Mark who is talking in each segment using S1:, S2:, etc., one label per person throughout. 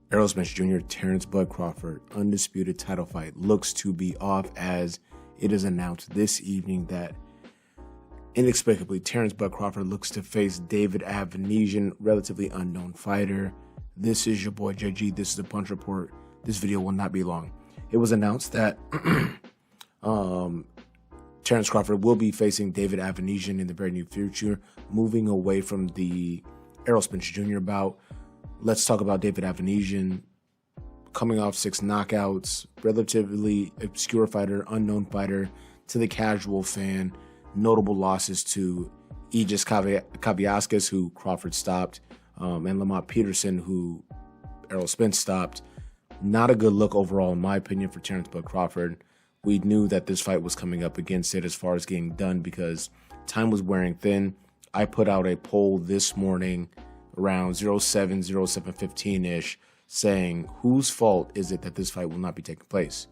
S1: Errol Spence Jr., Terence Bud Crawford, undisputed title fight looks to be off as it is announced this evening that inexplicably Terence Bud Crawford looks to face David Avanesian, relatively unknown fighter. This is your boy JG. This is the Punch Report. This video will not be long. It was announced that Terence Crawford will be facing David Avanesian in the very near future, moving away from the Errol Spence Jr. bout. Let's talk about David Avanesian, coming off 6 knockouts, relatively obscure fighter, unknown fighter to the casual fan. Notable losses to Aegis Kaviaskis, who Crawford stopped, and Lamont Peterson, who Errol Spence stopped. Not a good look overall, in my opinion, for Terence Bud Crawford. We knew that this fight was coming up against it as far as getting done because time was wearing thin. I put out a poll this morning around 07:15-ish saying, whose fault is it that this fight will not be taking place?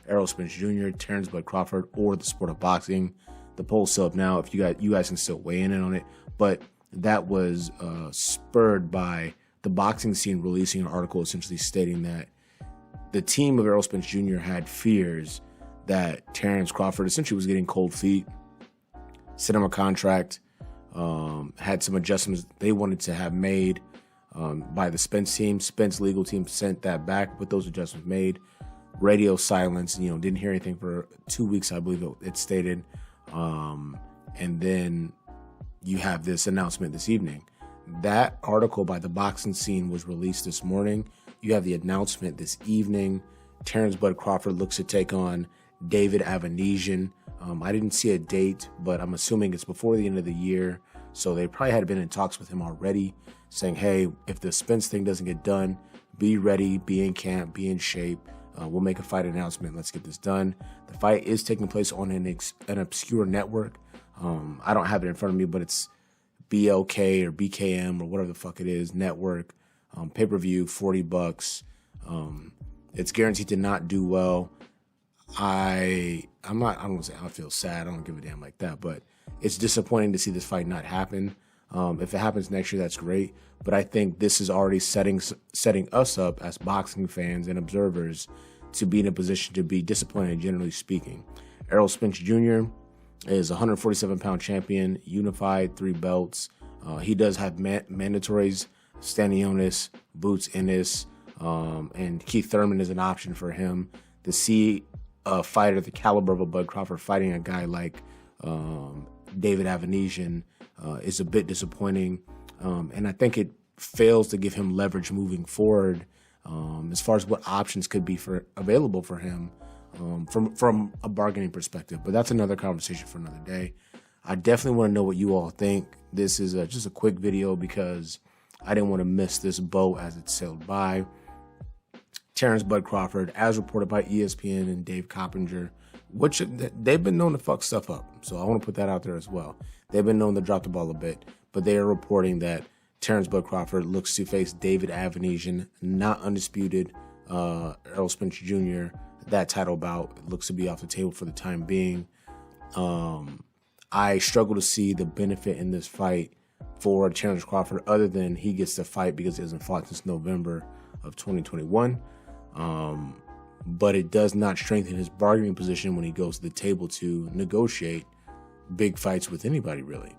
S1: Errol Spence Jr., Terence Bud Crawford, or the sport of boxing? The poll's still up now. If you guys can still weigh in on it. But that was spurred by the boxing scene releasing an article essentially stating that the team of Errol Spence Jr. had fears that Terence Crawford essentially was getting cold feet, sent him a contract, had some adjustments they wanted to have made by the Spence team. Spence legal team sent that back with those adjustments made. Radio silence, didn't hear anything for 2 weeks, I believe it stated. And then you have this announcement this evening. That article by the boxing scene was released this morning. You have the announcement this evening. Terence Bud Crawford looks to take on David Avanesian. I didn't see a date, but I'm assuming it's before the end of the year. So they probably had been in talks with him already, saying, hey, if the Spence thing doesn't get done, be ready, be in camp, be in shape. We'll make a fight announcement. Let's get this done. The fight is taking place on an obscure network. I don't have it in front of me, but it's BLK or BKM or whatever the fuck it is, network, pay-per-view, $40. It's guaranteed to not do well. I don't want to say I feel sad. I don't give a damn like that, but it's disappointing to see this fight not happen. If it happens next year, that's great. But I think this is already setting us up as boxing fans and observers to be in a position to be disappointed, generally speaking. Errol Spence Jr. is a 147-pound champion, unified, 3 belts. He does have mandatories, Stanionis, Boots Ennis, and Keith Thurman is an option for him. To see a fighter the caliber of a Bud Crawford fighting a guy like David Avanesian is a bit disappointing. And I think it fails to give him leverage moving forward as far as what options could be available for him from a bargaining perspective. But that's another conversation for another day. I definitely want to know what you all think. This is just a quick video because I didn't want to miss this boat as it sailed by. Terence Bud Crawford, as reported by ESPN and Dave Coppinger, which they've been known to fuck stuff up. So I want to put that out there as well. They've been known to drop the ball a bit, but they are reporting that Terence Bud Crawford looks to face David Avanesian, not undisputed. Errol Spence Jr., that title bout looks to be off the table for the time being. I struggle to see the benefit in this fight for Terence Crawford other than he gets to fight because he hasn't fought since November of 2021. But it does not strengthen his bargaining position when he goes to the table to negotiate big fights with anybody, really.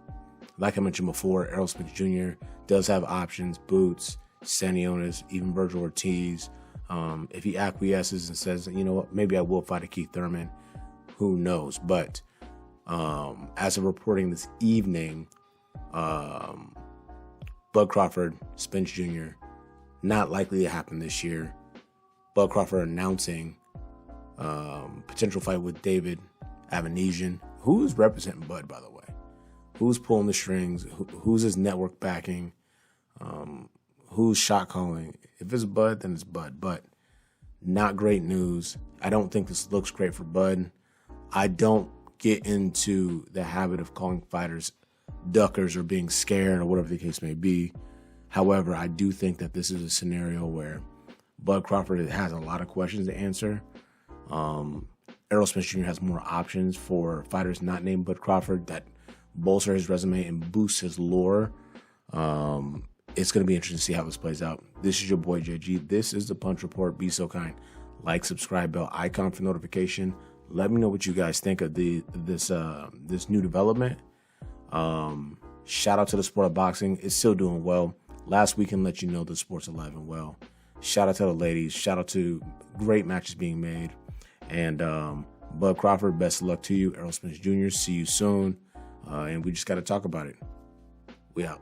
S1: Like I mentioned before, Errol Spence Jr. does have options, Boots, Stanionis, even Virgil Ortiz. If he acquiesces and says, you know what, maybe I will fight a Keith Thurman, who knows? But as of reporting this evening, Bud Crawford, Spence Jr., not likely to happen this year. Bud Crawford announcing potential fight with David Avanesian. Who's representing Bud, by the way? Who's pulling the strings? Who's his network backing? Who's shot calling? If it's Bud, then it's Bud. But not great news. I don't think this looks great for Bud. I don't get into the habit of calling fighters duckers or being scared or whatever the case may be. However, I do think that this is a scenario where Bud Crawford has a lot of questions to answer. Errol Spence Jr. has more options for fighters not named Bud Crawford that bolster his resume and boost his lore. it's going to be interesting to see how this plays out. This is your boy JG. This is the Punch Report. Be so kind. Like, subscribe, bell icon for notification. Let me know what you guys think of this new development. Shout out to the sport of boxing. It's still doing well. Last weekend let you know the sport's alive and well. Shout out to the ladies. Shout out to great matches being made. And Bud Crawford, best of luck to you. Errol Spence Jr., see you soon. And we just got to talk about it. We out.